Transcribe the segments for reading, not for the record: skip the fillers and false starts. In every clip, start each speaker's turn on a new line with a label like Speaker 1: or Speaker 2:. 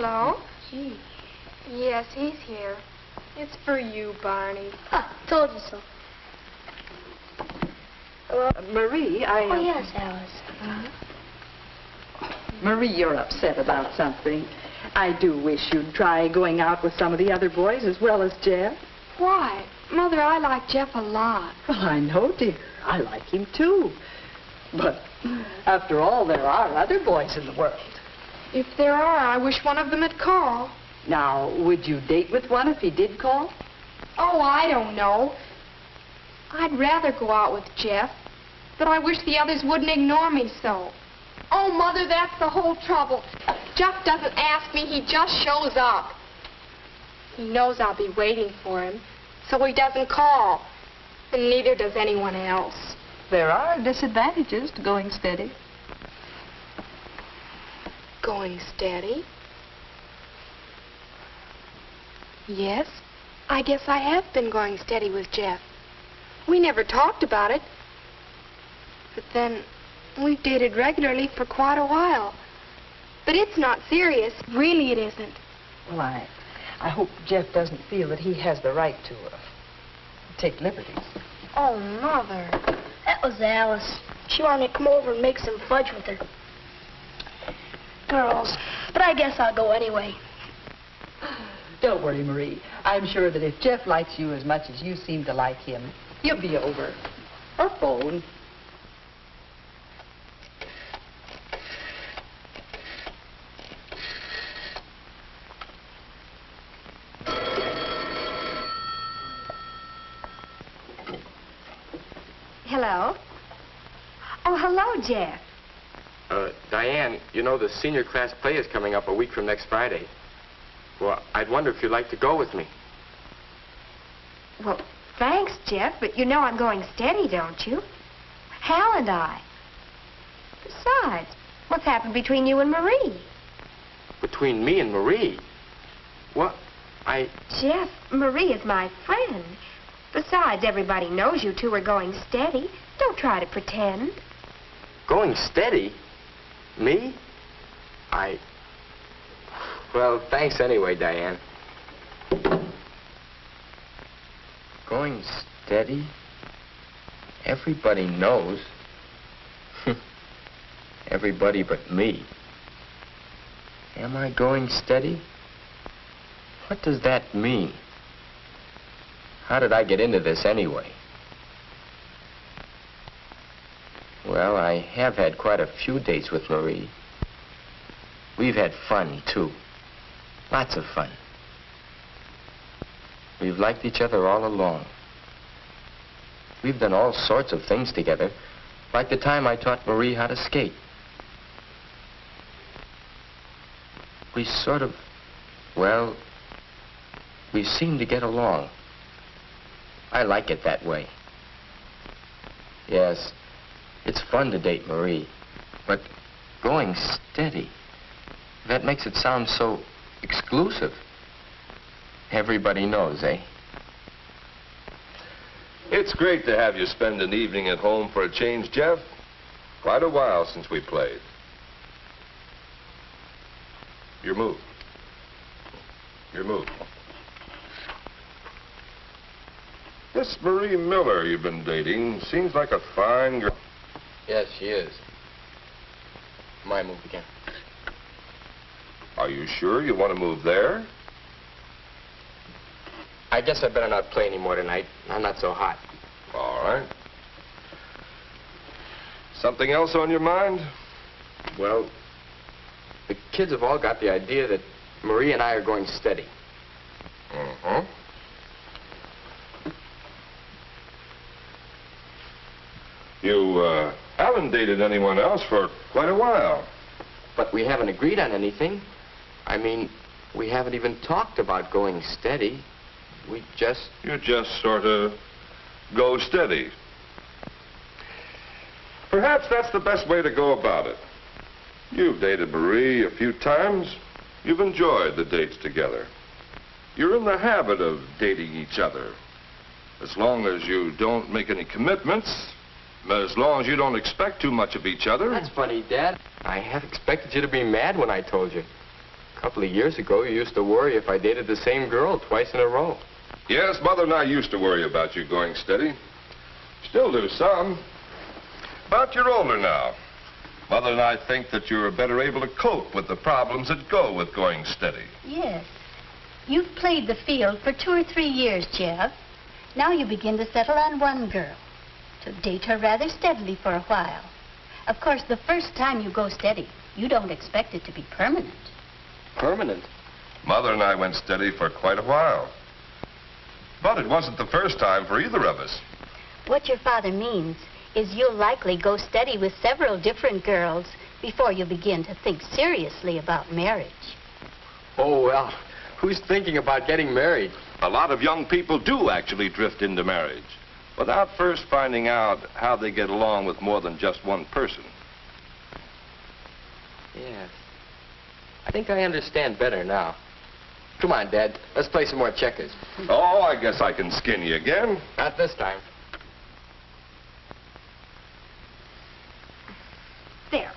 Speaker 1: Hello?
Speaker 2: Gee.
Speaker 1: Yes, he's here. It's for you, Barney.
Speaker 2: Ah, told you so.
Speaker 3: Marie,
Speaker 2: Oh, yes, Alice.
Speaker 3: Marie, you're upset about something. I do wish you'd try going out with some of the other boys as well as Jeff.
Speaker 1: Why? Mother, I like Jeff a lot.
Speaker 3: Well, I know, dear. I like him, too. But after all, there are other boys in the world.
Speaker 1: If there are, I wish one of them had called.
Speaker 3: Now, would you date with one if he did call?
Speaker 1: Oh, I don't know. I'd rather go out with Jeff, but I wish the others wouldn't ignore me so. Oh, Mother, that's the whole trouble. Jeff doesn't ask me, he just shows up. He knows I'll be waiting for him, so he doesn't call. And neither does anyone else.
Speaker 3: There are disadvantages to going steady.
Speaker 1: Going steady? Yes, I guess I have been going steady with Jeff. We never talked about it. But then, we've dated regularly for quite a while. But it's not serious. Really, it isn't.
Speaker 3: Well, I hope Jeff doesn't feel that he has the right to take liberties.
Speaker 1: Oh, Mother.
Speaker 2: That was Alice. She wanted to come over and make some fudge with her. Girls. But I guess I'll go anyway.
Speaker 3: Don't worry, Marie. I'm sure that if Jeff likes you as much as you seem to like him, he'll be over. Or phone.
Speaker 1: Hello? Oh, hello, Jeff.
Speaker 4: Diane, you know the senior class play is coming up a week from next Friday. Well, I'd wonder if you'd like to go with me.
Speaker 1: Well, thanks, Jeff, but you know I'm going steady, don't you? Hal and I. Besides, what's happened between you and Marie?
Speaker 4: Between me and Marie? What?
Speaker 1: Jeff, Marie is my friend. Besides, everybody knows you two are going steady. Don't try to pretend.
Speaker 4: Going steady? Me? Well, thanks anyway, Diane. Going steady? Everybody knows. Everybody but me. Am I going steady? What does that mean? How did I get into this anyway? Well, I have had quite a few dates with Marie. We've had fun, too. Lots of fun. We've liked each other all along. We've done all sorts of things together, like the time I taught Marie how to skate. We sort of, well, we seem to get along. I like it that way. Yes, it's fun to date Marie, but going steady, that makes it sound so exclusive. Everybody knows, eh?
Speaker 5: It's great to have you spend an evening at home for a change, Jeff. Quite a while since we played. Your move. Your move. This Marie Miller you've been dating seems like a fine girl.
Speaker 4: Yes, she is. My move again.
Speaker 5: Are you sure you want to move there?
Speaker 4: I guess I better not play anymore tonight. I'm not so hot.
Speaker 5: All right. Something else on your mind?
Speaker 4: Well, the kids have all got the idea that Marie and I are going steady.
Speaker 5: Uh-huh. You, haven't dated anyone else for quite a while.
Speaker 4: But we haven't agreed on anything. I mean, we haven't even talked about going steady. We just...
Speaker 5: You just sort of go steady. Perhaps that's the best way to go about it. You've dated Marie a few times. You've enjoyed the dates together. You're in the habit of dating each other. As long as you don't make any commitments, as long as you don't expect too much of each other.
Speaker 4: That's funny, Dad. I half expected you to be mad when I told you. A couple of years ago, you used to worry if I dated the same girl twice in a row.
Speaker 5: Yes, Mother and I used to worry about you going steady. Still do some. But you're older now. Mother and I think that you're better able to cope with the problems that go with going steady.
Speaker 6: Yes. You've played the field for 2 or 3 years, Jeff. Now you begin to settle on one girl, to date her rather steadily for a while. Of course, the first time you go steady, you don't expect it to be permanent.
Speaker 4: Permanent?
Speaker 5: Mother and I went steady for quite a while. But it wasn't the first time for either of us.
Speaker 6: What your father means is you'll likely go steady with several different girls before you begin to think seriously about marriage.
Speaker 4: Oh, well, who's thinking about getting married?
Speaker 5: A lot of young people do actually drift into marriage without first finding out how they get along with more than just one person.
Speaker 4: Yes. I think I understand better now. Come on, Dad. Let's play some more checkers.
Speaker 5: Oh, I guess I can skin you again.
Speaker 4: Not this time.
Speaker 1: There.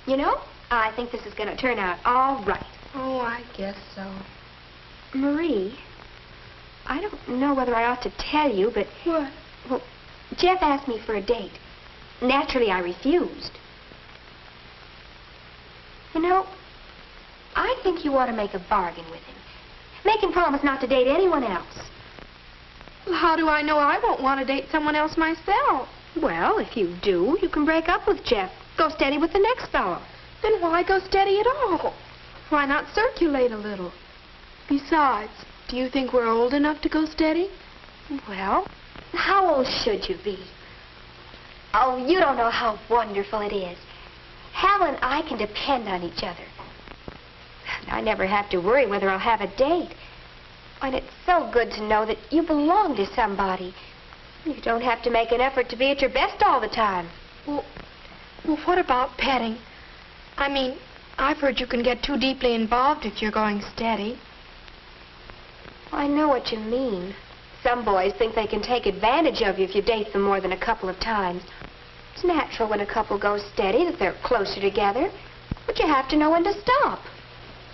Speaker 1: You know, I think this is going to turn out all right.
Speaker 2: Oh, I guess so.
Speaker 1: Marie, I don't know whether I ought to tell you, but...
Speaker 2: What?
Speaker 1: Well, Jeff asked me for a date. Naturally, I refused. You know, I think you ought to make a bargain with him. Make him promise not to date anyone else.
Speaker 2: Well, how do I know I won't want to date someone else myself?
Speaker 1: Well, if you do, you can break up with Jeff. Go steady with the next fellow.
Speaker 2: Then why go steady at all? Why not circulate a little? Besides, do you think we're old enough to go steady?
Speaker 1: Well, how old should you be? Oh, you don't know how wonderful it is. Hal and I can depend on each other. I never have to worry whether I'll have a date. And it's so good to know that you belong to somebody. You don't have to make an effort to be at your best all the time.
Speaker 2: Well, what about petting? I mean, I've heard you can get too deeply involved if you're going steady.
Speaker 1: I know what you mean. Some boys think they can take advantage of you if you date them more than a couple of times. It's natural when a couple goes steady that they're closer together, but you have to know when to stop.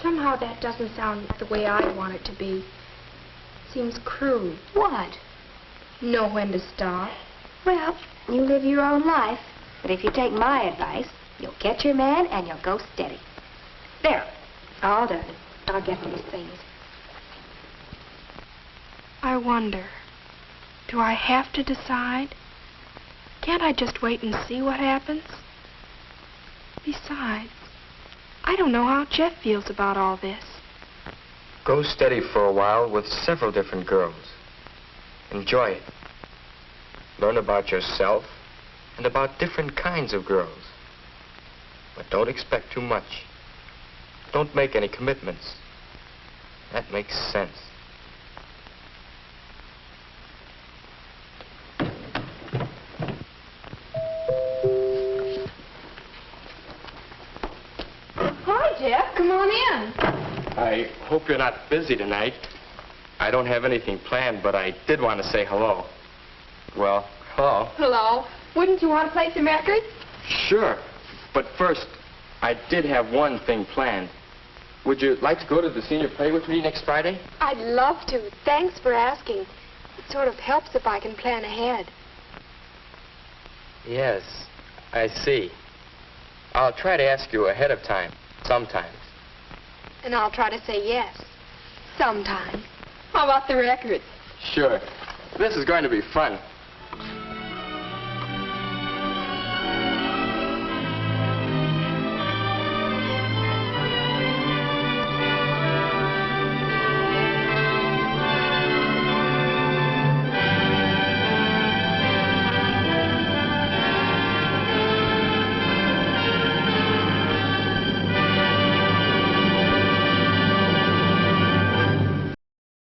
Speaker 2: Somehow that doesn't sound the way I want it to be. Seems crude.
Speaker 1: What?
Speaker 2: Know when to stop.
Speaker 1: Well, you live your own life, but if you take my advice, you'll get your man and you'll go steady. There, all done. I'll get these things.
Speaker 2: I wonder, do I have to decide? Can't I just wait and see what happens? Besides, I don't know how Jeff feels about all this.
Speaker 4: Go steady for a while with several different girls. Enjoy it. Learn about yourself and about different kinds of girls. But don't expect too much. Don't make any commitments. That makes sense.
Speaker 2: Hi, Jeff. Come on in.
Speaker 4: I hope you're not busy tonight. I don't have anything planned, but I did want to say hello. Well, hello.
Speaker 2: Hello. Wouldn't you want to play some records?
Speaker 4: Sure. But first, I did have one thing planned. Would you like to go to the senior play with me next Friday?
Speaker 1: I'd love to. Thanks for asking. It sort of helps if I can plan ahead.
Speaker 4: Yes, I see. I'll try to ask you ahead of time, sometimes.
Speaker 1: And I'll try to say yes. Sometime.
Speaker 2: How about the records?
Speaker 4: Sure. This is going to be fun.